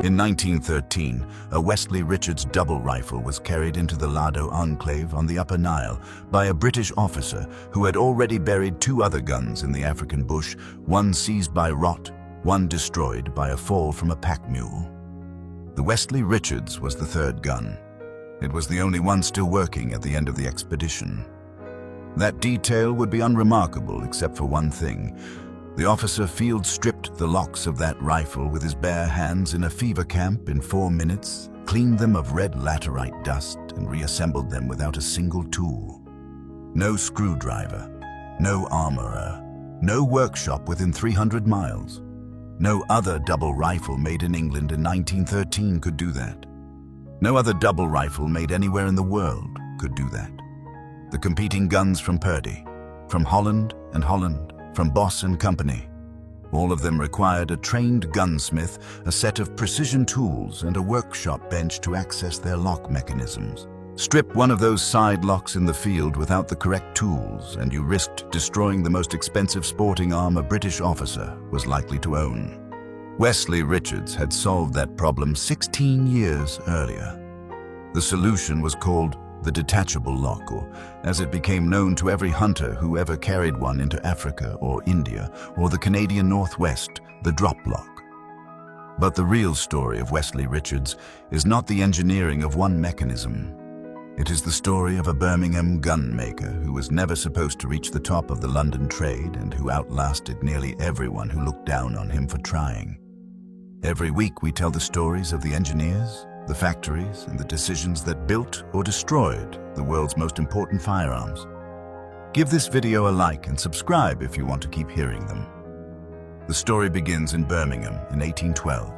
In 1913, a Westley Richards double rifle was carried into the Lado enclave on the Upper Nile by a British officer who had already buried two other guns in the African bush, one seized by rot, one destroyed by a fall from a pack mule. The Westley Richards was the third gun. It was the only one still working at the end of the expedition. That detail would be unremarkable except for one thing. The officer field-stripped the locks of that rifle with his bare hands in a fever camp in 4 minutes, cleaned them of red laterite dust, and reassembled them without a single tool. No screwdriver, no armorer, no workshop within 300 miles. No other double rifle made in England in 1913 could do that. No other double rifle made anywhere in the world could do that. The competing guns from Purdy, from Holland and Holland, from Boss and Company. All of them required a trained gunsmith, a set of precision tools, and a workshop bench to access their lock mechanisms. Strip one of those side locks in the field without the correct tools, and you risked destroying the most expensive sporting arm a British officer was likely to own. Westley Richards had solved that problem 16 years earlier. The solution was called the detachable lock, or as it became known to every hunter who ever carried one into Africa or India or the Canadian Northwest, the Droplock. But the real story of Westley Richards is not the engineering of one mechanism. It is the story of a Birmingham gunmaker who was never supposed to reach the top of the London trade and who outlasted nearly everyone who looked down on him for trying. Every week we tell the stories of the engineers, the factories, and the decisions that built or destroyed the world's most important firearms. Give this video a like and subscribe if you want to keep hearing them. The story begins in Birmingham in 1812.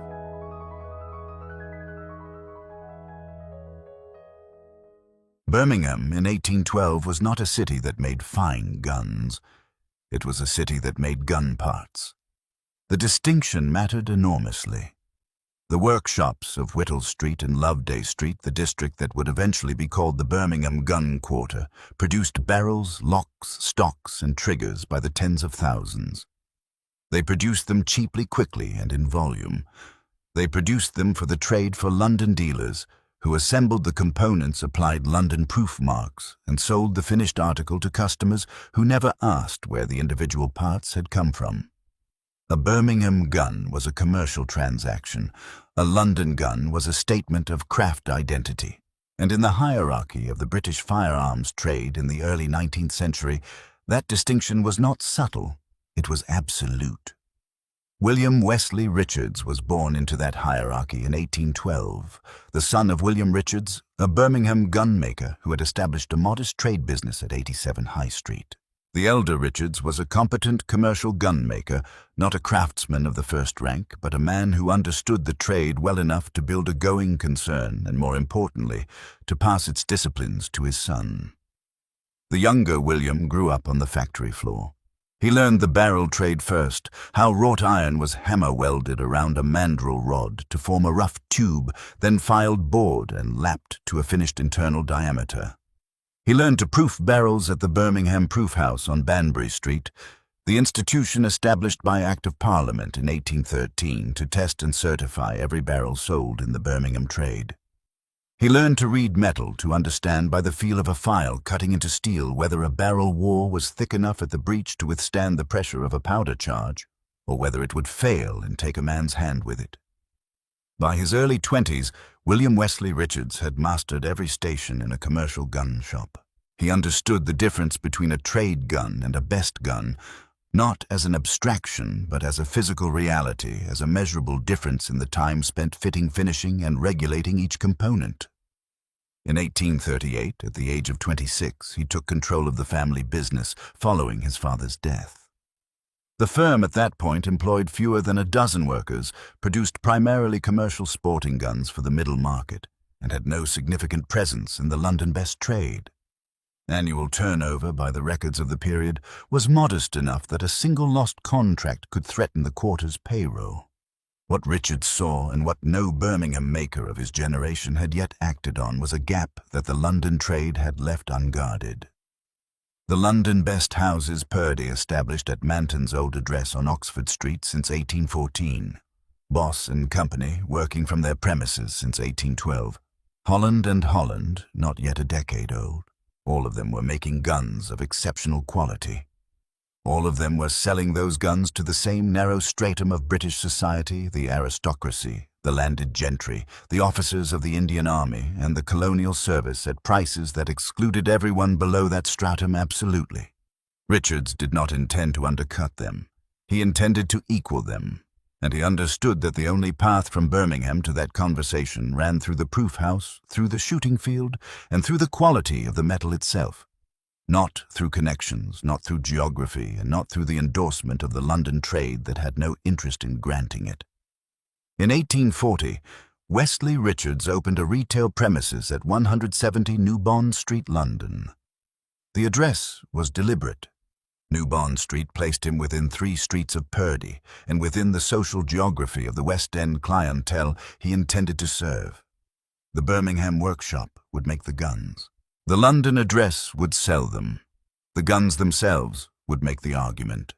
Birmingham in 1812 was not a city that made fine guns. It was a city that made gun parts. The distinction mattered enormously. The workshops of Whittle Street and Loveday Street, the district that would eventually be called the Birmingham Gun Quarter, produced barrels, locks, stocks, and triggers by the tens of thousands. They produced them cheaply, quickly, and in volume. They produced them for the trade for London dealers, who assembled the components, applied London proof marks, and sold the finished article to customers who never asked where the individual parts had come from. A Birmingham gun was a commercial transaction. A London gun was a statement of craft identity. And in the hierarchy of the British firearms trade in the early 19th century, that distinction was not subtle, it was absolute. William Westley Richards was born into that hierarchy in 1812, the son of William Richards, a Birmingham gunmaker who had established a modest trade business at 87 High Street. The elder Richards was a competent commercial gunmaker, not a craftsman of the first rank, but a man who understood the trade well enough to build a going concern and, more importantly, to pass its disciplines to his son. The younger William grew up on the factory floor. He learned the barrel trade first, how wrought iron was hammer-welded around a mandrel rod to form a rough tube, then filed board and lapped to a finished internal diameter. He learned to proof barrels at the Birmingham Proof House on Banbury Street, the institution established by Act of Parliament in 1813 to test and certify every barrel sold in the Birmingham trade. He learned to read metal, to understand by the feel of a file cutting into steel whether a barrel wall was thick enough at the breech to withstand the pressure of a powder charge, or whether it would fail and take a man's hand with it. By his early 20s, William Westley Richards had mastered every station in a commercial gun shop. He understood the difference between a trade gun and a best gun, not as an abstraction, but as a physical reality, as a measurable difference in the time spent fitting, finishing, and regulating each component. In 1838, at the age of 26, he took control of the family business following his father's death. The firm at that point employed fewer than a dozen workers, produced primarily commercial sporting guns for the middle market, and had no significant presence in the London best trade. Annual turnover, by the records of the period, was modest enough that a single lost contract could threaten the quarter's payroll. What Richards saw, and what no Birmingham maker of his generation had yet acted on, was a gap that the London trade had left unguarded. The London best houses Purdy established at Manton's old address on Oxford Street since 1814. Boss and company, working from their premises since 1812. Holland and Holland, not yet a decade old. All of them were making guns of exceptional quality. All of them were selling those guns to the same narrow stratum of British society, the aristocracy, the landed gentry, the officers of the Indian Army, and the colonial service at prices that excluded everyone below that stratum absolutely. Richards did not intend to undercut them. He intended to equal them, and he understood that the only path from Birmingham to that conversation ran through the proof house, through the shooting field, and through the quality of the metal itself. Not through connections, not through geography, and not through the endorsement of the London trade that had no interest in granting it. In 1840, Westley Richards opened a retail premises at 170 New Bond Street, London. The address was deliberate. New Bond Street placed him within 3 streets of Purdy, and within the social geography of the West End clientele he intended to serve. The Birmingham workshop would make the guns. The London address would sell them. The guns themselves would make the argument.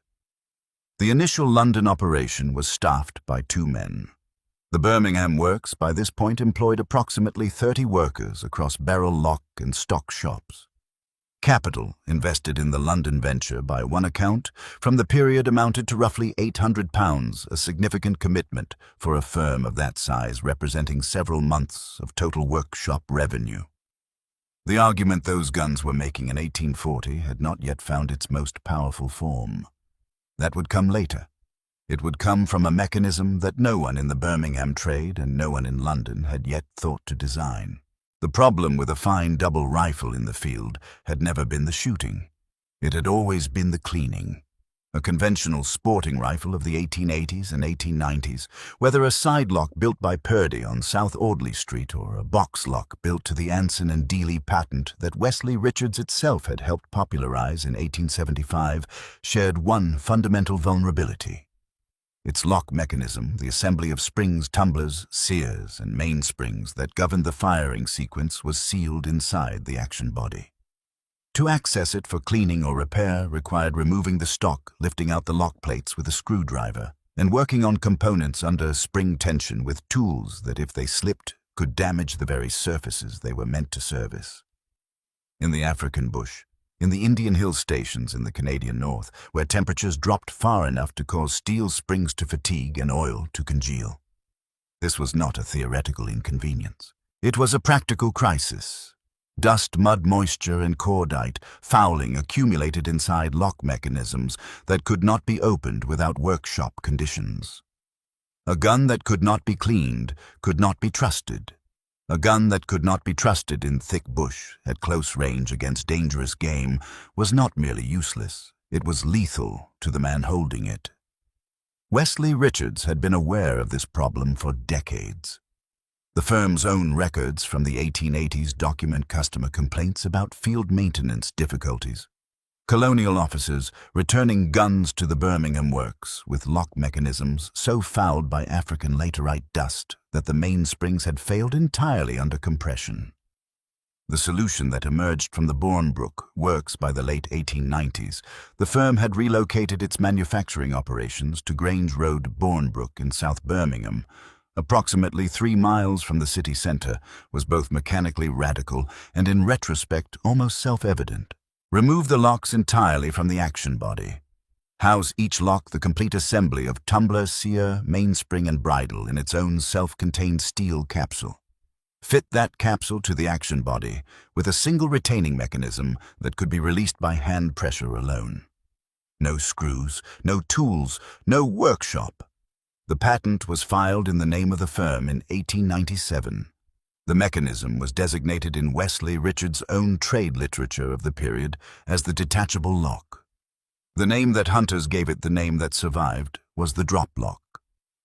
The initial London operation was staffed by 2 men. The Birmingham works by this point employed approximately 30 workers across barrel, lock, and stock shops. Capital invested in the London venture by one account from the period amounted to roughly £800, a significant commitment for a firm of that size representing several months of total workshop revenue. The argument those guns were making in 1840 had not yet found its most powerful form. That would come later. It would come from a mechanism that no one in the Birmingham trade and no one in London had yet thought to design. The problem with a fine double rifle in the field had never been the shooting. It had always been the cleaning. A conventional sporting rifle of the 1880s and 1890s, whether a side lock built by Purdy on South Audley Street or a box lock built to the Anson and Dealey patent that Westley Richards itself had helped popularize in 1875, shared one fundamental vulnerability. Its lock mechanism, the assembly of springs, tumblers, sears, and mainsprings that governed the firing sequence, was sealed inside the action body. To access it for cleaning or repair required removing the stock, lifting out the lock plates with a screwdriver, and working on components under spring tension with tools that, if they slipped, could damage the very surfaces they were meant to service. In the African bush, in the Indian hill stations in the Canadian North, where temperatures dropped far enough to cause steel springs to fatigue and oil to congeal. This was not a theoretical inconvenience. It was a practical crisis. Dust, mud, moisture, and cordite, fouling accumulated inside lock mechanisms that could not be opened without workshop conditions. A gun that could not be cleaned could not be trusted. A gun that could not be trusted in thick bush, at close range against dangerous game, was not merely useless, it was lethal to the man holding it. Westley Richards had been aware of this problem for decades. The firm's own records from the 1880s document customer complaints about field maintenance difficulties. Colonial officers returning guns to the Birmingham works with lock mechanisms so fouled by African laterite dust that the mainsprings had failed entirely under compression. The solution that emerged from the Bournebrook works by the late 1890s, the firm had relocated its manufacturing operations to Grange Road, Bournebrook in South Birmingham, approximately 3 miles from the city centre, was both mechanically radical and in retrospect almost self-evident. Remove the locks entirely from the action body. House each lock the complete assembly of tumbler, sear, mainspring, and bridle in its own self-contained steel capsule. Fit that capsule to the action body with a single retaining mechanism that could be released by hand pressure alone. No screws, no tools, no workshop. The patent was filed in the name of the firm in 1897. The mechanism was designated in Westley Richards' own trade literature of the period as the detachable lock. The name that hunters gave it, the name that survived, was the Droplock.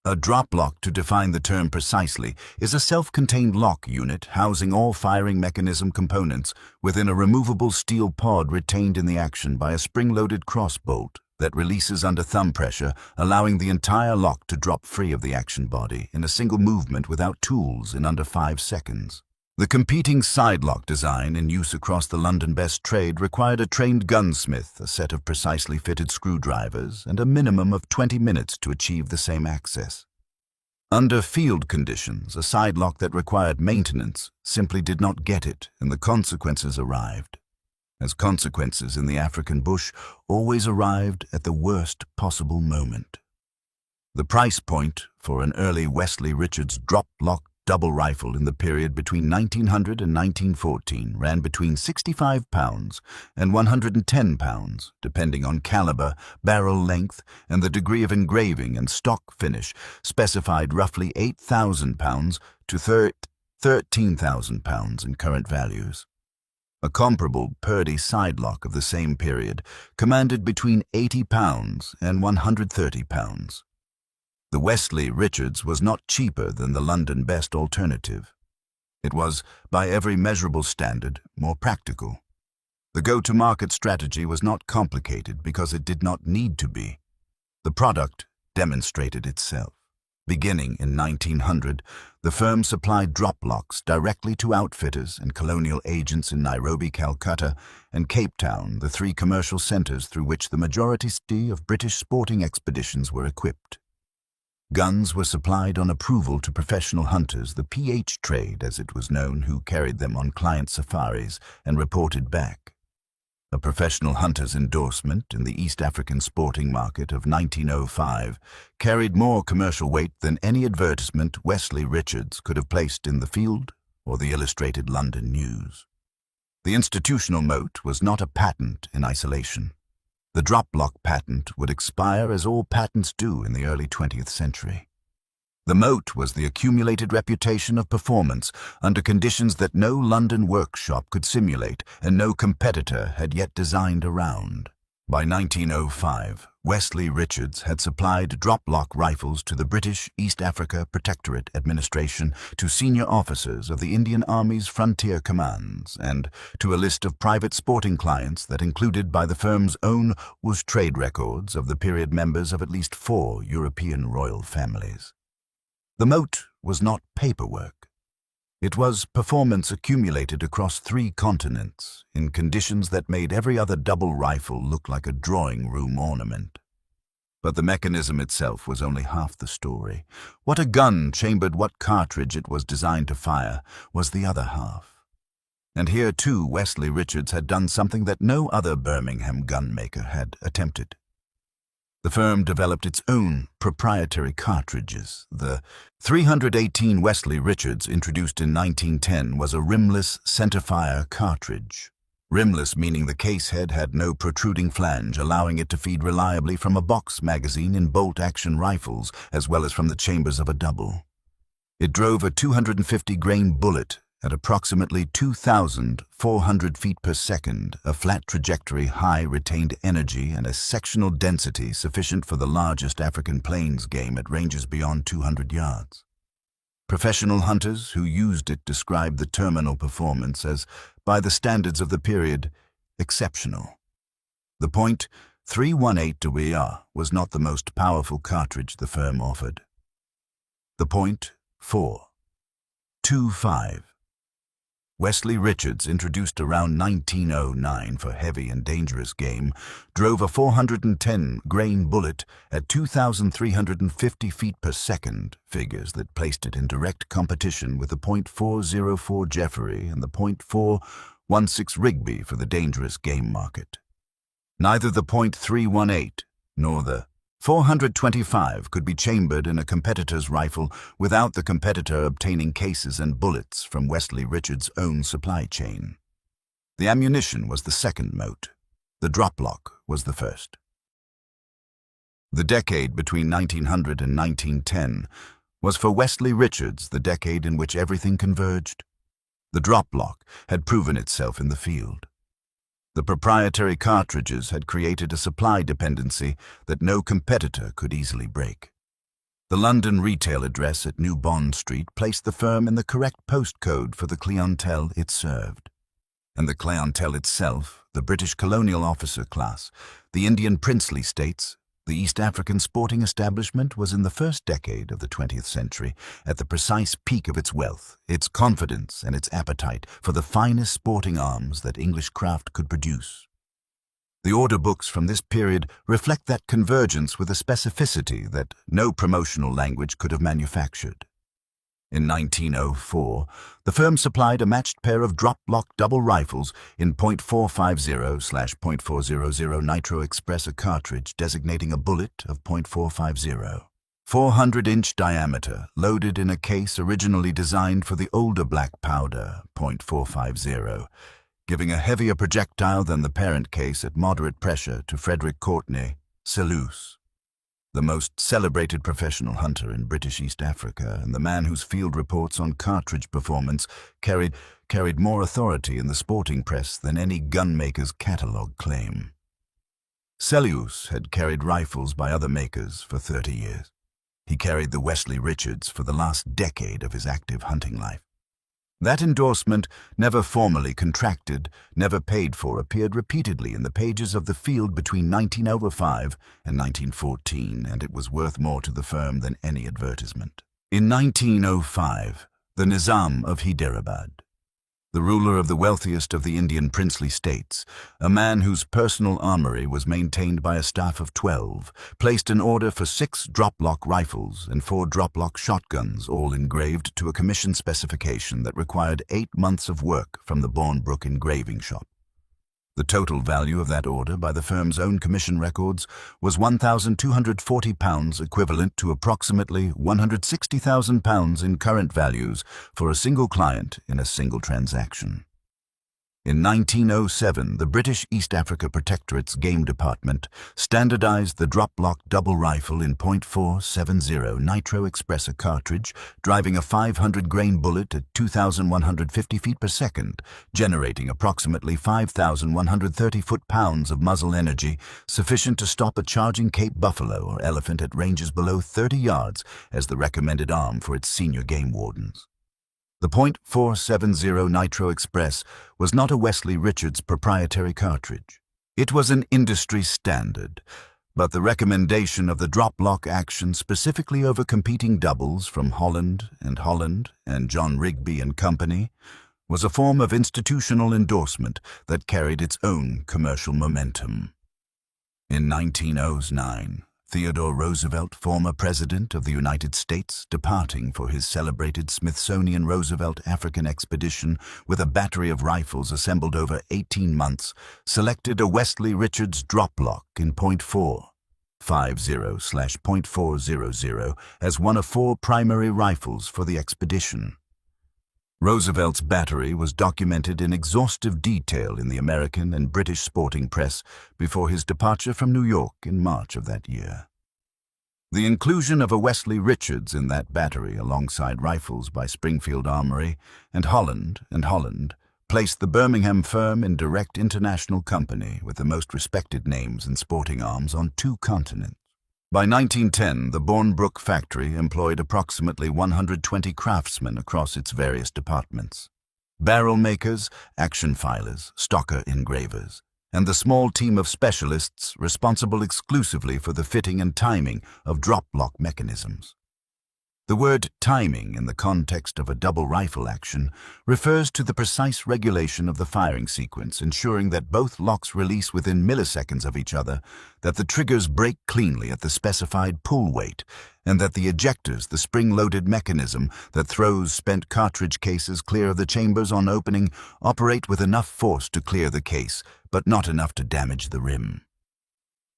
A droplock, to define the term precisely, is a self-contained lock unit housing all firing mechanism components within a removable steel pod retained in the action by a spring-loaded cross-bolt that releases under thumb pressure, allowing the entire lock to drop free of the action body in a single movement without tools in under 5 seconds. The competing side lock design in use across the London best trade required a trained gunsmith, a set of precisely fitted screwdrivers, and a minimum of 20 minutes to achieve the same access. Under field conditions, a sidelock that required maintenance simply did not get it, and the consequences arrived. As consequences in the African bush always arrived at the worst possible moment. The price point for an early Westley Richards Droplock double rifle in the period between 1900 and 1914 ran between £65 and £110, depending on caliber, barrel length, and the degree of engraving and stock finish, specified roughly £8,000 to £13,000 in current values. A comparable Purdy sidelock of the same period commanded between £80 and £130. The Westley Richards was not cheaper than the London best alternative. It was, by every measurable standard, more practical. The go-to-market strategy was not complicated because it did not need to be. The product demonstrated itself. Beginning in 1900, the firm supplied droplocks directly to outfitters and colonial agents in Nairobi, Calcutta, and Cape Town, the three commercial centers through which the majority of British sporting expeditions were equipped. Guns were supplied on approval to professional hunters, the PH trade as it was known, who carried them on client safaris and reported back. A professional hunter's endorsement in the East African sporting market of 1905 carried more commercial weight than any advertisement Westley Richards could have placed in the Field or the Illustrated London News. The institutional moat was not a patent in isolation. The Droplock patent would expire as all patents do in the early 20th century. The moat was the accumulated reputation of performance under conditions that no London workshop could simulate and no competitor had yet designed around. By 1905, Westley Richards had supplied Droplock rifles to the British East Africa Protectorate Administration, to senior officers of the Indian Army's frontier commands, and to a list of private sporting clients that included, by the firm's own trade records, of the period members of at least 4 European royal families. The moat was not paperwork. It was performance accumulated across 3 continents, in conditions that made every other double rifle look like a drawing room ornament. But the mechanism itself was only half the story. What a gun chambered what cartridge it was designed to fire was the other half. And here too Westley Richards had done something that no other Birmingham gunmaker had attempted. The firm developed its own proprietary cartridges. The 318 Westley Richards, introduced in 1910, was a rimless centerfire cartridge. Rimless meaning the case head had no protruding flange, allowing it to feed reliably from a box magazine in bolt-action rifles, as well as from the chambers of a double. It drove a 250-grain bullet at approximately 2,400 feet per second, a flat trajectory, high retained energy, and a sectional density sufficient for the largest African plains game at ranges beyond 200 yards. Professional hunters who used it described the terminal performance as, by the standards of the period, exceptional. The .318 DeWeer was not the most powerful cartridge the firm offered. The .425 Westley Richards, introduced around 1909 for heavy and dangerous game, drove a 410-grain bullet at 2,350 feet per second, figures that placed it in direct competition with the .404 Jeffrey and the .416 Rigby for the dangerous game market. Neither the .318 nor the .425 could be chambered in a competitor's rifle without the competitor obtaining cases and bullets from Westley Richards' own supply chain. The ammunition was the second moat. The Droplock was the first. The decade between 1900 and 1910 was for Westley Richards the decade in which everything converged. The Droplock had proven itself in the field. The proprietary cartridges had created a supply dependency that no competitor could easily break. The London retail address at New Bond Street placed the firm in the correct postcode for the clientele it served. And the clientele itself, the British colonial officer class, the Indian princely states, the East African sporting establishment, was in the first decade of the 20th century at the precise peak of its wealth, its confidence, and its appetite for the finest sporting arms that English craft could produce. The order books from this period reflect that convergence with a specificity that no promotional language could have manufactured. In 1904, the firm supplied a matched pair of Droplock double rifles in .450/.400 Nitro Express, a cartridge designating a bullet of .450. 400-inch diameter, loaded in a case originally designed for the older black powder, .450, giving a heavier projectile than the parent case at moderate pressure to Frederick Courtenay, Selous, the most celebrated professional hunter in British East Africa and the man whose field reports on cartridge performance carried more authority in the sporting press than any gunmaker's catalogue claim. Selous had carried rifles by other makers for 30 years. He carried the Westley Richards for the last decade of his active hunting life. That endorsement, never formally contracted, never paid for, appeared repeatedly in the pages of the Field between 1905 and 1914, and it was worth more to the firm than any advertisement. In 1905, the Nizam of Hyderabad, the ruler of the wealthiest of the Indian princely states, a man whose personal armory was maintained by a staff of 12, placed an order for 6 Droplock rifles and 4 Droplock shotguns, all engraved to a commission specification that required 8 months of work from the Bournebrook engraving shop. The total value of that order by the firm's own commission records was £1,240, equivalent to approximately £160,000 in current values for a single client in a single transaction. In 1907, the British East Africa Protectorate's Game Department standardized the Droplock double rifle in .470 Nitro Express, a cartridge driving a 500-grain bullet at 2,150 feet per second, generating approximately 5,130 foot-pounds of muzzle energy, sufficient to stop a charging Cape buffalo or elephant at ranges below 30 yards as the recommended arm for its senior game wardens. The .470 Nitro Express was not a Westley Richards proprietary cartridge. It was an industry standard, but the recommendation of the Droplock action specifically over competing doubles from Holland and John Rigby and Company was a form of institutional endorsement that carried its own commercial momentum. In 1909, Theodore Roosevelt, former President of the United States, departing for his celebrated Smithsonian Roosevelt African expedition with a battery of rifles assembled over 18 months, selected a Westley Richards Droplock in .450/.400 as one of 4 primary rifles for the expedition. Roosevelt's battery was documented in exhaustive detail in the American and British sporting press before his departure from New York in March of that year. The inclusion of a Westley Richards in that battery alongside rifles by Springfield Armory and Holland placed the Birmingham firm in direct international company with the most respected names in sporting arms on 2 continents. By 1910, the Bournebrook factory employed approximately 120 craftsmen across its various departments: barrel makers, action filers, stocker engravers, and the small team of specialists responsible exclusively for the fitting and timing of Droplock mechanisms. The word timing in the context of a double rifle action refers to the precise regulation of the firing sequence, ensuring that both locks release within milliseconds of each other, that the triggers break cleanly at the specified pull weight, and that the ejectors, the spring-loaded mechanism that throws spent cartridge cases clear of the chambers on opening, operate with enough force to clear the case, but not enough to damage the rim.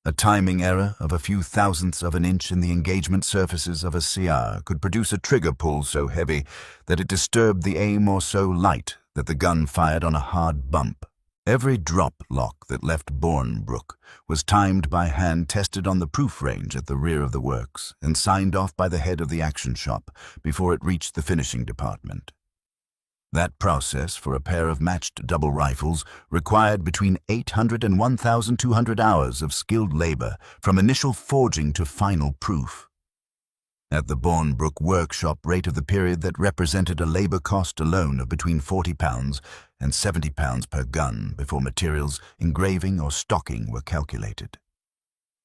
A timing error of a few thousandths of an inch in the engagement surfaces of a CR could produce a trigger pull so heavy that it disturbed the aim, or so light that the gun fired on a hard bump. Every drop lock that left Bournebrook was timed by hand, tested on the proof range at the rear of the works, and signed off by the head of the action shop before it reached the finishing department. That process for a pair of matched double rifles required between 800 and 1,200 hours of skilled labor from initial forging to final proof. At the Bournebrook workshop rate of the period, that represented a labor cost alone of between £40 and £70 per gun before materials, engraving or stocking were calculated.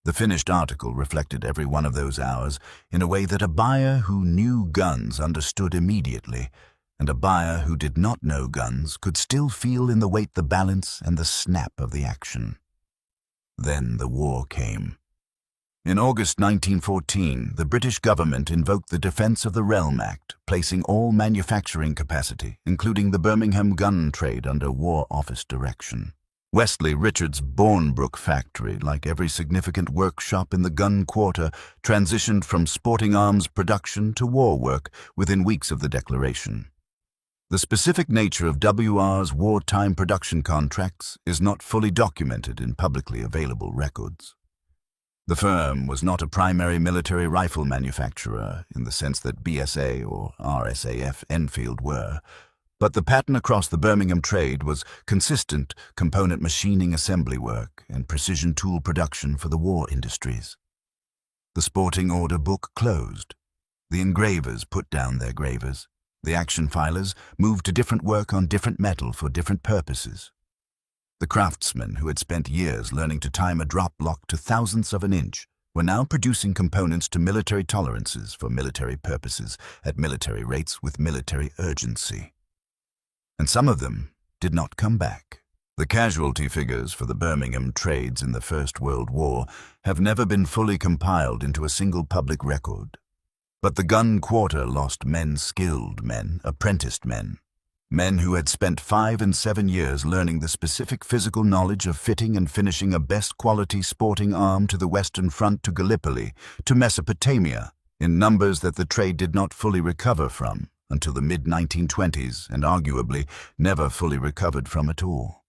The finished article reflected every one of those hours in a way that a buyer who knew guns understood immediately, and a buyer who did not know guns could still feel in the weight the balance and the snap of the action. Then the war came. In August 1914, the British government invoked the Defence of the Realm Act, placing all manufacturing capacity, including the Birmingham gun trade, under War Office direction. Westley Richards' Bournebrook factory, like every significant workshop in the gun quarter, transitioned from sporting arms production to war work within weeks of the declaration. The specific nature of WR's wartime production contracts is not fully documented in publicly available records. The firm was not a primary military rifle manufacturer in the sense that BSA or RSAF Enfield were, but the pattern across the Birmingham trade was consistent component machining assembly work and precision tool production for the war industries. The sporting order book closed. The engravers put down their gravers. The action filers moved to different work on different metal for different purposes. The craftsmen who had spent years learning to time a drop lock to thousandths of an inch were now producing components to military tolerances for military purposes at military rates with military urgency. And some of them did not come back. The casualty figures for the Birmingham trades in the First World War have never been fully compiled into a single public record. But the gun quarter lost men, skilled men, apprenticed men. Men who had spent 5 and 7 years learning the specific physical knowledge of fitting and finishing a best-quality sporting arm to the Western Front, to Gallipoli, to Mesopotamia, in numbers that the trade did not fully recover from until the mid-1920s, and arguably never fully recovered from at all.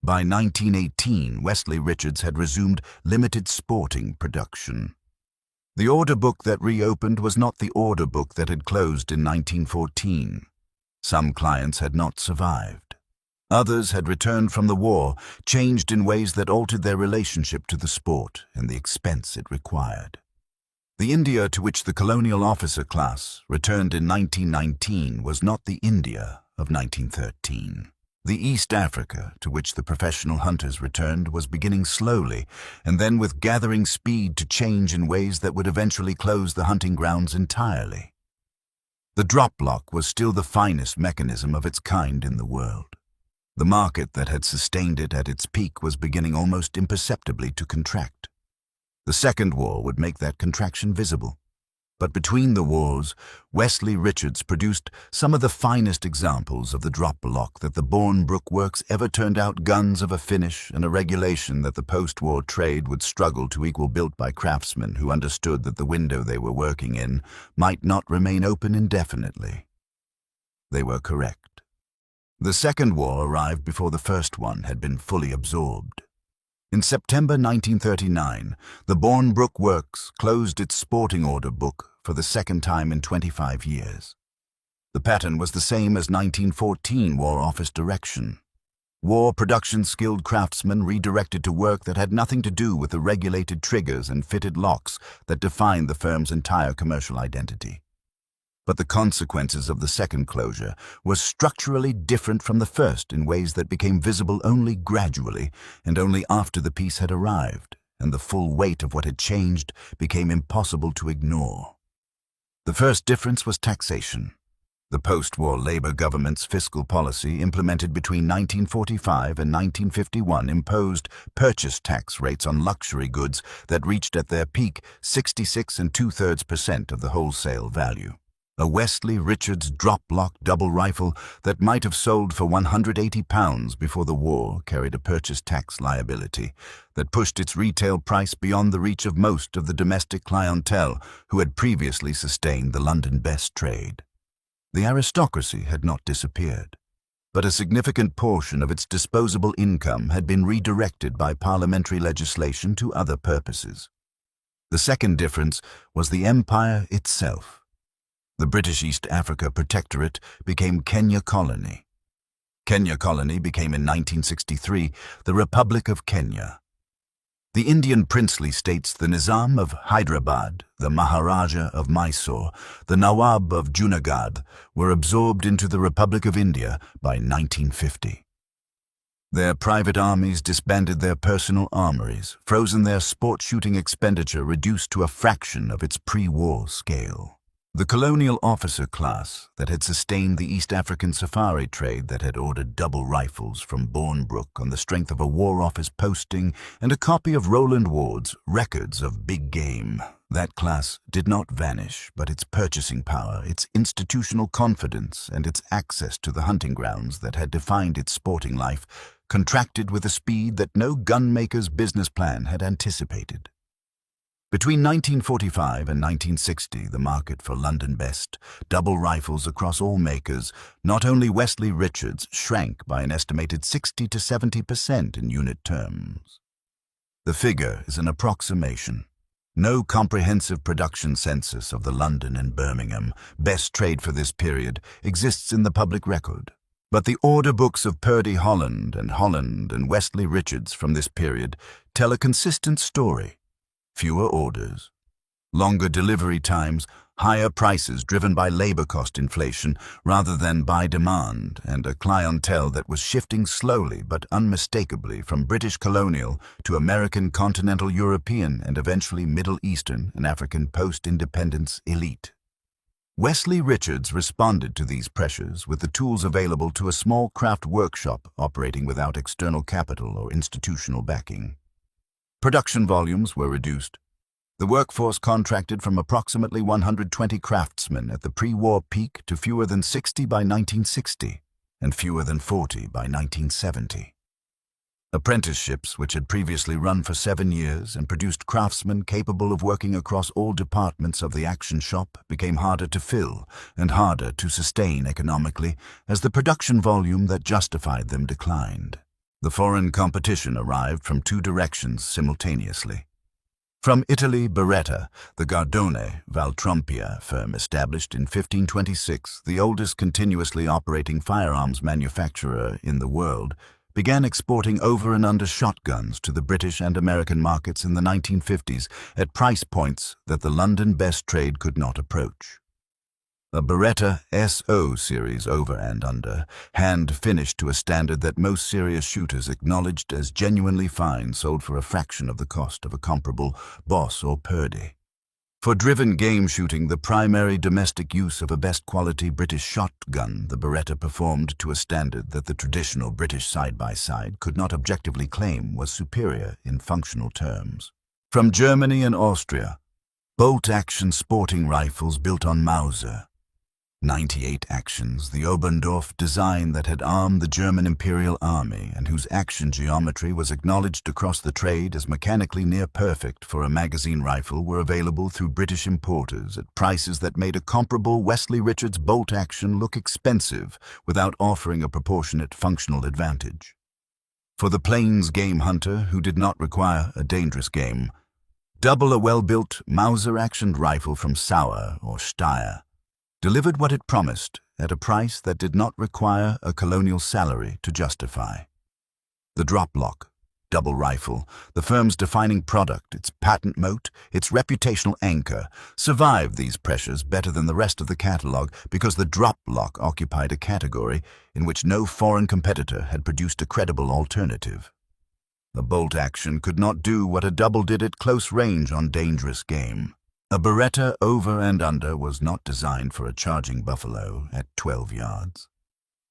By 1918, Westley Richards had resumed limited sporting production. The order book that reopened was not the order book that had closed in 1914. Some clients had not survived. Others had returned from the war, changed in ways that altered their relationship to the sport and the expense it required. The India to which the colonial officer class returned in 1919 was not the India of 1913. The East Africa to which the professional hunters returned was beginning slowly, and then with gathering speed, to change in ways that would eventually close the hunting grounds entirely. The droplock was still the finest mechanism of its kind in the world. The market that had sustained it at its peak was beginning almost imperceptibly to contract. The Second War would make that contraction visible. But between the wars, Westley Richards produced some of the finest examples of the droplock that the Bournebrook works ever turned out, guns of a finish and a regulation that the post-war trade would struggle to equal, built by craftsmen who understood that the window they were working in might not remain open indefinitely. They were correct. The Second War arrived before the first one had been fully absorbed. In September 1939, the Bournebrook Works closed its sporting order book for the second time in 25 years. The pattern was the same as 1914 War Office direction. War production skilled craftsmen redirected to work that had nothing to do with the regulated triggers and fitted locks that defined the firm's entire commercial identity. But the consequences of the second closure were structurally different from the first in ways that became visible only gradually and only after the peace had arrived, and the full weight of what had changed became impossible to ignore. The first difference was taxation. The post-war Labour government's fiscal policy, implemented between 1945 and 1951, imposed purchase tax rates on luxury goods that reached at their peak 66 2/3% of the wholesale value. A Westley Richards Droplock double rifle that might have sold for £180 before the war carried a purchase tax liability that pushed its retail price beyond the reach of most of the domestic clientele who had previously sustained the London best trade. The aristocracy had not disappeared, but a significant portion of its disposable income had been redirected by parliamentary legislation to other purposes. The second difference was the empire itself. The British East Africa Protectorate became Kenya Colony. Kenya Colony became in 1963 the Republic of Kenya. The Indian princely states, the Nizam of Hyderabad, the Maharaja of Mysore, the Nawab of Junagadh, were absorbed into the Republic of India by 1950. Their private armies disbanded their personal armories, frozen their sport shooting expenditure reduced to a fraction of its pre-war scale. The colonial officer class that had sustained the East African safari trade, that had ordered double rifles from Bournebrook on the strength of a War Office posting and a copy of Roland Ward's Records of Big Game. That class did not vanish, but its purchasing power, its institutional confidence, and its access to the hunting grounds that had defined its sporting life contracted with a speed that no gunmaker's business plan had anticipated. Between 1945 and 1960, the market for London-best double rifles across all makers, not only Westley Richards, shrank by an estimated 60 to 70% in unit terms. The figure is an approximation. No comprehensive production census of the London and Birmingham best trade for this period exists in the public record. But the order books of Purdy Holland and Westley Richards from this period tell a consistent story. Fewer orders, longer delivery times, higher prices driven by labor cost inflation rather than by demand, and a clientele that was shifting slowly but unmistakably from British colonial to American continental European and eventually Middle Eastern and African post-independence elite. Wesley Richards responded to these pressures with the tools available to a small craft workshop operating without external capital or institutional backing. Production volumes were reduced. The workforce contracted from approximately 120 craftsmen at the pre-war peak to fewer than 60 by 1960 and fewer than 40 by 1970. Apprenticeships, which had previously run for 7 years and produced craftsmen capable of working across all departments of the action shop, became harder to fill and harder to sustain economically as the production volume that justified them declined. The foreign competition arrived from two directions simultaneously. From Italy, Beretta, the Gardone Valtrompia firm established in 1526, the oldest continuously operating firearms manufacturer in the world, began exporting over and under shotguns to the British and American markets in the 1950s at price points that the London best trade could not approach. A Beretta SO series over and under, hand-finished to a standard that most serious shooters acknowledged as genuinely fine, sold for a fraction of the cost of a comparable Boss or Purdy. For driven game shooting, the primary domestic use of a best-quality British shotgun, the Beretta performed to a standard that the traditional British side-by-side could not objectively claim was superior in functional terms. From Germany and Austria, bolt-action sporting rifles built on Mauser, 98 actions, the Oberndorf design that had armed the German Imperial Army and whose action geometry was acknowledged across the trade as mechanically near perfect for a magazine rifle, were available through British importers at prices that made a comparable Westley Richards bolt action look expensive without offering a proportionate functional advantage. For the plains game hunter who did not require a dangerous game, double a well-built Mauser-actioned rifle from Sauer or Steyr delivered what it promised at a price that did not require a colonial salary to justify. The Droplock, double rifle, the firm's defining product, its patent moat, its reputational anchor, survived these pressures better than the rest of the catalog because the Droplock occupied a category in which no foreign competitor had produced a credible alternative. A bolt action could not do what a double did at close range on dangerous game. A Beretta over and under was not designed for a charging buffalo at 12 yards.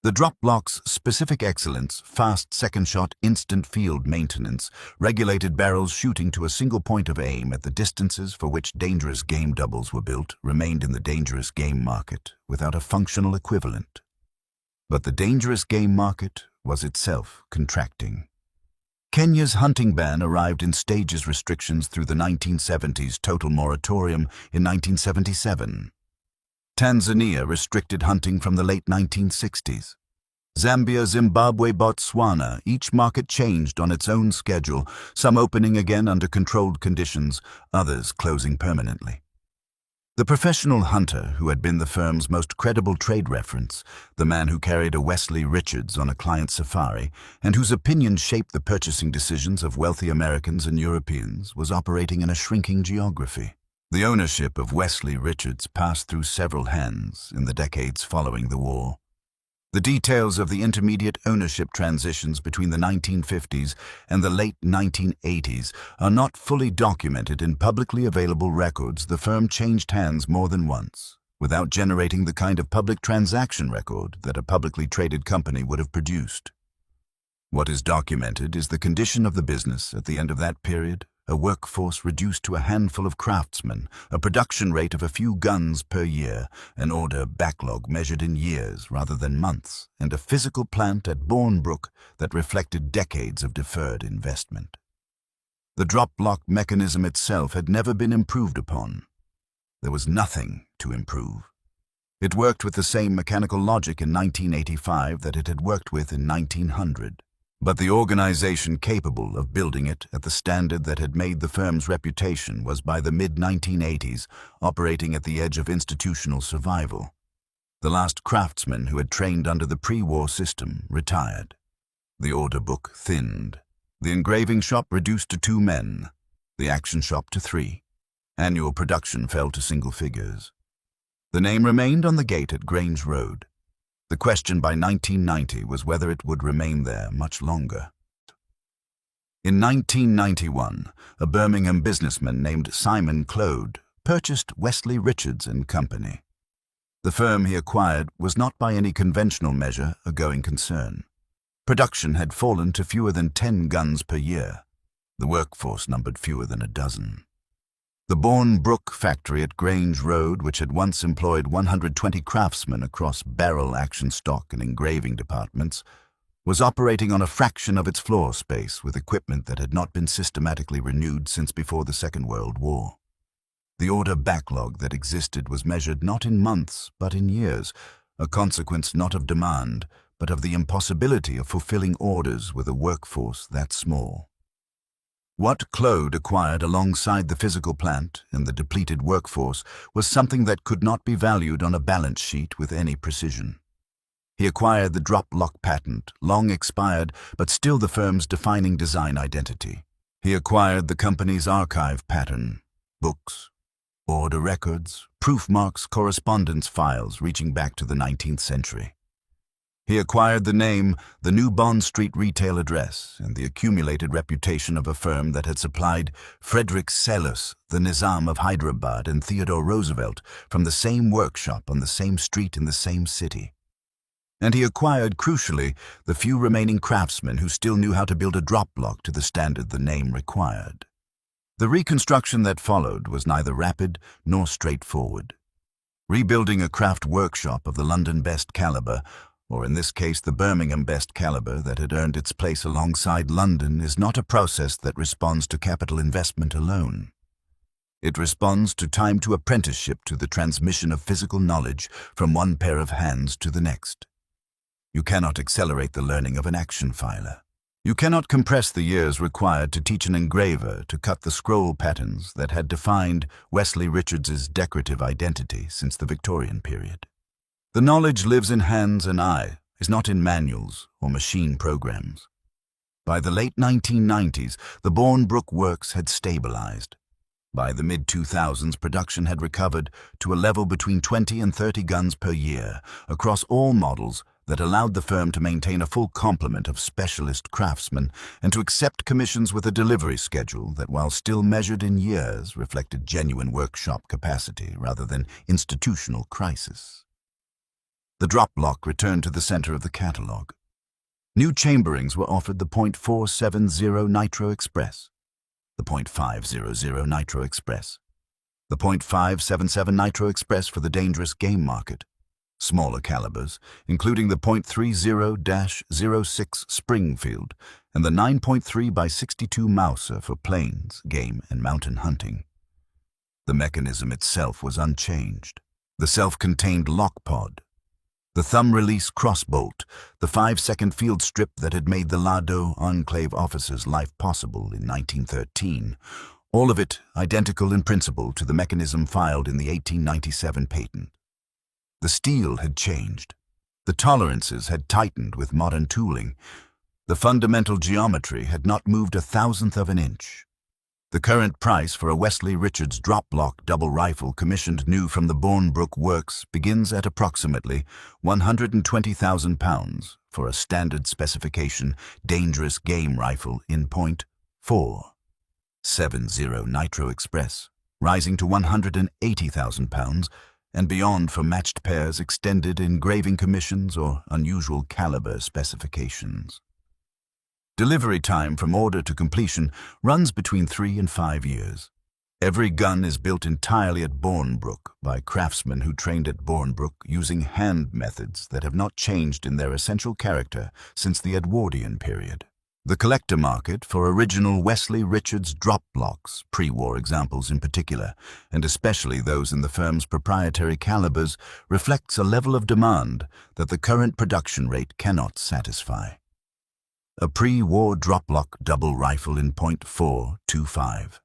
The Droplock's specific excellence, fast second-shot instant field maintenance, regulated barrels shooting to a single point of aim at the distances for which dangerous game doubles were built, remained in the dangerous game market without a functional equivalent. But the dangerous game market was itself contracting. Kenya's hunting ban arrived in stages restrictions through the 1970s total moratorium in 1977. Tanzania restricted hunting from the late 1960s. Zambia, Zimbabwe, Botswana, each market changed on its own schedule, some opening again under controlled conditions, others closing permanently. The professional hunter, who had been the firm's most credible trade reference, the man who carried a Westley Richards on a client safari, and whose opinion shaped the purchasing decisions of wealthy Americans and Europeans, was operating in a shrinking geography. The ownership of Westley Richards passed through several hands in the decades following the war. The details of the intermediate ownership transitions between the 1950s and the late 1980s are not fully documented in publicly available records. The firm changed hands more than once. without generating the kind of public transaction record that a publicly traded company would have produced. What is documented is the condition of the business at the end of that period, a workforce reduced to a handful of craftsmen, a production rate of a few guns per year, an order backlog measured in years rather than months, and a physical plant at Bournebrook that reflected decades of deferred investment. The drop-lock mechanism itself had never been improved upon. There was nothing to improve. It worked with the same mechanical logic in 1985 that it had worked with in 1900. But the organization capable of building it at the standard that had made the firm's reputation was by the mid-1980s operating at the edge of institutional survival. The last craftsman who had trained under the pre-war system retired. The order book thinned. The engraving shop reduced to 2 men. The action shop to 3. Annual production fell to single figures. The name remained on the gate at Grange Road. The question by 1990 was whether it would remain there much longer. In 1991, a Birmingham businessman named Simon Clode purchased Westley Richards and Company. The firm he acquired was not by any conventional measure a going concern. Production had fallen to fewer than 10 guns per year. The workforce numbered fewer than a dozen. The Bournebrook factory at Grange Road, which had once employed 120 craftsmen across barrel, action stock, and engraving departments, was operating on a fraction of its floor space with equipment that had not been systematically renewed since before the Second World War. The order backlog that existed was measured not in months but in years, a consequence not of demand, but of the impossibility of fulfilling orders with a workforce that small. What Clode acquired alongside the physical plant and the depleted workforce was something that could not be valued on a balance sheet with any precision. He acquired the drop-lock patent, long expired, but still the firm's defining design identity. He acquired the company's archive pattern, books, order records, proof marks, correspondence files reaching back to the 19th century. He acquired the name, the New Bond Street retail address, and the accumulated reputation of a firm that had supplied Frederick Selous, the Nizam of Hyderabad, and Theodore Roosevelt from the same workshop on the same street in the same city. And he acquired, crucially, the few remaining craftsmen who still knew how to build a drop lock to the standard the name required. The reconstruction that followed was neither rapid nor straightforward. Rebuilding a craft workshop of the London best caliber, or in this case the Birmingham best caliber that had earned its place alongside London, is not a process that responds to capital investment alone. It responds to time to apprenticeship, to the transmission of physical knowledge from one pair of hands to the next. You cannot accelerate the learning of an action filer. You cannot compress the years required to teach an engraver to cut the scroll patterns that had defined Westley Richards's decorative identity since the Victorian period. The knowledge lives in hands and eye, is not in manuals or machine programs. By the late 1990s, the Bournebrook works had stabilized. By the mid-2000s, production had recovered to a level between 20 and 30 guns per year across all models that allowed the firm to maintain a full complement of specialist craftsmen and to accept commissions with a delivery schedule that, while still measured in years, reflected genuine workshop capacity rather than institutional crisis. The drop lock returned to the center of the catalogue. New chamberings were offered: the .470 Nitro Express, the .500 Nitro Express, the .577 Nitro Express for the dangerous game market, smaller calibers, including the .30-06 Springfield and the 9.3 by 62 Mauser for plains, game, and mountain hunting. The mechanism itself was unchanged. The self-contained lock pod, the thumb-release crossbolt, the 5-second field strip that had made the Lado Enclave officer's life possible in 1913, all of it identical in principle to the mechanism filed in the 1897 patent. The steel had changed. The tolerances had tightened with modern tooling. The fundamental geometry had not moved a thousandth of an inch. The current price for a Westley Richards Droplock double rifle commissioned new from the Bournebrook works begins at approximately £120,000 for a standard specification dangerous game rifle in .470 Nitro Express, rising to £180,000 and beyond for matched pairs, extended engraving commissions, or unusual caliber specifications. Delivery time from order to completion runs between 3 and 5 years. Every gun is built entirely at Bournebrook by craftsmen who trained at Bournebrook using hand methods that have not changed in their essential character since the Edwardian period. The collector market for original Westley Richards Droplocks, pre-war examples in particular, and especially those in the firm's proprietary calibers, reflects a level of demand that the current production rate cannot satisfy. A pre-war Droplock double rifle in .425.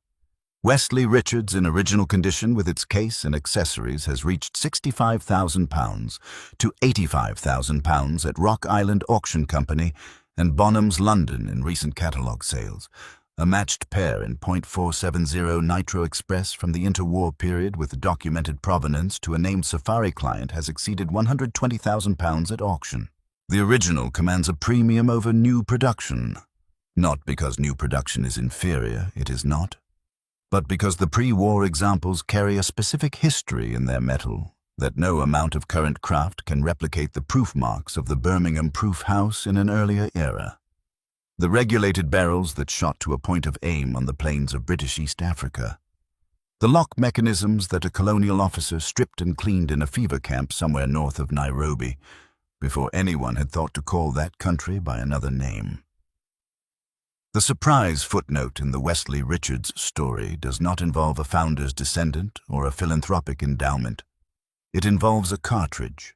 Westley Richards in original condition with its case and accessories has reached £65,000 to £85,000 at Rock Island Auction Company and Bonham's London in recent catalogue sales. A matched pair in .470 Nitro Express from the interwar period with documented provenance to a named Safari client has exceeded £120,000 at auction. The original commands a premium over new production. Not because new production is inferior, it is not, but because the pre-war examples carry a specific history in their metal that no amount of current craft can replicate the proof marks of the Birmingham proof house in an earlier era. The regulated barrels that shot to a point of aim on the plains of British East Africa. The lock mechanisms that a colonial officer stripped and cleaned in a fever camp somewhere north of Nairobi, before anyone had thought to call that country by another name. The surprise footnote in the Westley Richards story does not involve a founder's descendant or a philanthropic endowment. It involves a cartridge.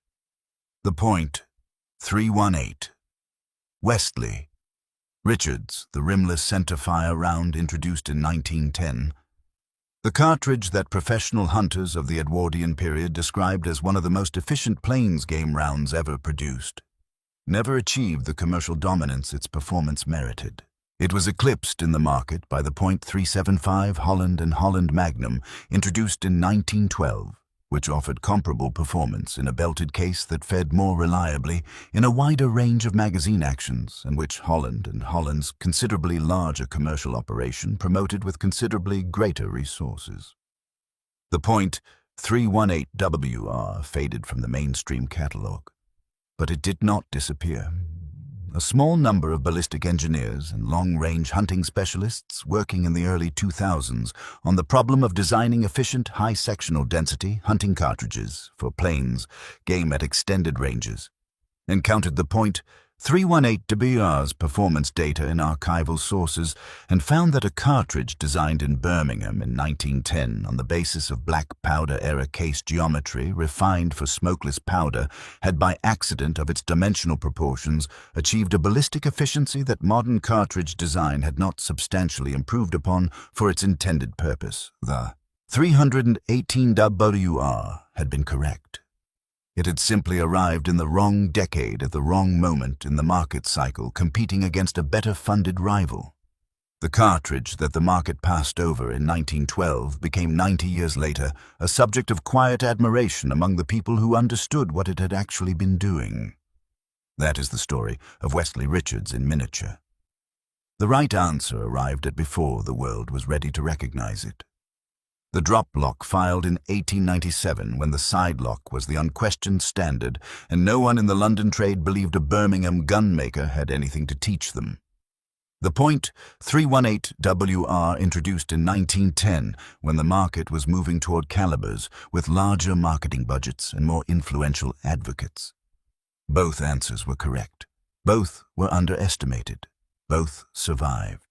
The point, 318. Westley Richards, the rimless centerfire round introduced in 1910. The cartridge that professional hunters of the Edwardian period described as one of the most efficient plains game rounds ever produced, never achieved the commercial dominance its performance merited. It was eclipsed in the market by the .375 Holland & Holland Magnum, introduced in 1912, which offered comparable performance in a belted case that fed more reliably in a wider range of magazine actions, and which Holland & Holland's considerably larger commercial operation promoted with considerably greater resources. The .318 WR faded from the mainstream catalogue, but it did not disappear. A small number of ballistic engineers and long-range hunting specialists working in the early 2000s on the problem of designing efficient high-sectional density hunting cartridges for plains game at extended ranges encountered the .318 WR's performance data in archival sources and found that a cartridge designed in Birmingham in 1910 on the basis of black powder-era case geometry refined for smokeless powder had by accident of its dimensional proportions achieved a ballistic efficiency that modern cartridge design had not substantially improved upon for its intended purpose. The 318 WR had been correct. It had simply arrived in the wrong decade at the wrong moment in the market cycle, competing against a better-funded rival. The cartridge that the market passed over in 1912 became 90 years later a subject of quiet admiration among the people who understood what it had actually been doing. That is the story of Westley Richards in miniature. The right answer arrived at before the world was ready to recognize it. The Droplock filed in 1897 when the side lock was the unquestioned standard and no one in the London trade believed a Birmingham gunmaker had anything to teach them. The .318 WR introduced in 1910 when the market was moving toward calibers with larger marketing budgets and more influential advocates. Both answers were correct. Both were underestimated. Both survived.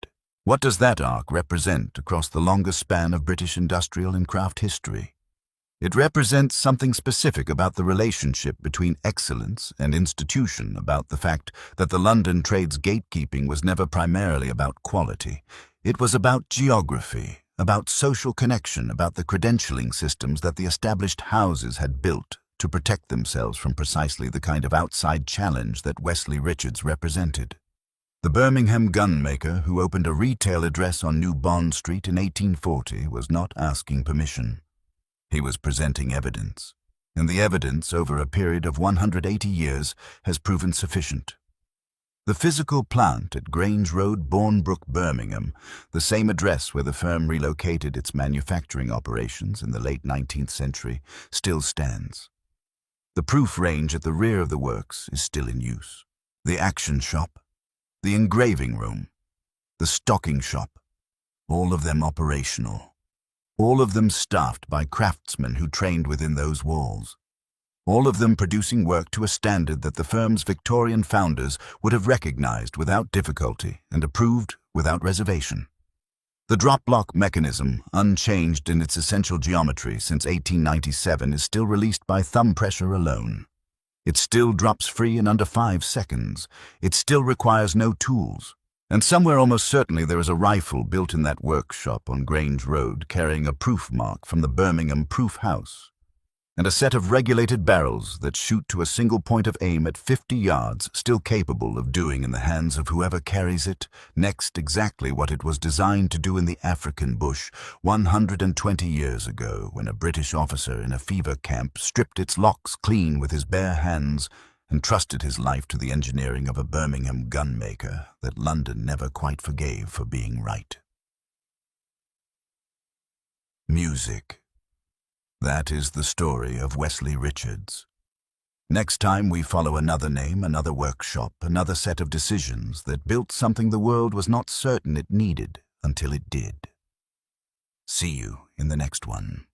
What does that arc represent across the longest span of British industrial and craft history? It represents something specific about the relationship between excellence and institution, about the fact that the London trade's gatekeeping was never primarily about quality. It was about geography, about social connection, about the credentialing systems that the established houses had built to protect themselves from precisely the kind of outside challenge that Westley Richards represented. The Birmingham gunmaker who opened a retail address on New Bond Street in 1840 was not asking permission. He was presenting evidence, and the evidence over a period of 180 years has proven sufficient. The physical plant at Grange Road, Bournebrook, Birmingham, the same address where the firm relocated its manufacturing operations in the late 19th century, still stands. The proof range at the rear of the works is still in use. The action shop, the engraving room, the stocking shop, all of them operational. All of them staffed by craftsmen who trained within those walls. All of them producing work to a standard that the firm's Victorian founders would have recognized without difficulty and approved without reservation. The Droplock mechanism, unchanged in its essential geometry since 1897, is still released by thumb pressure alone. It still drops free in under 5 seconds. It still requires no tools. And somewhere almost certainly there is a rifle built in that workshop on Grange Road carrying a proof mark from the Birmingham Proof House, and a set of regulated barrels that shoot to a single point of aim at 50 yards, still capable of doing in the hands of whoever carries it next exactly what it was designed to do in the African bush 120 years ago, when a British officer in a fever camp stripped its locks clean with his bare hands and trusted his life to the engineering of a Birmingham gunmaker that London never quite forgave for being right. Music. That is the story of Westley Richards. Next time we follow another name, another workshop, another set of decisions that built something the world was not certain it needed until it did. See you in the next one.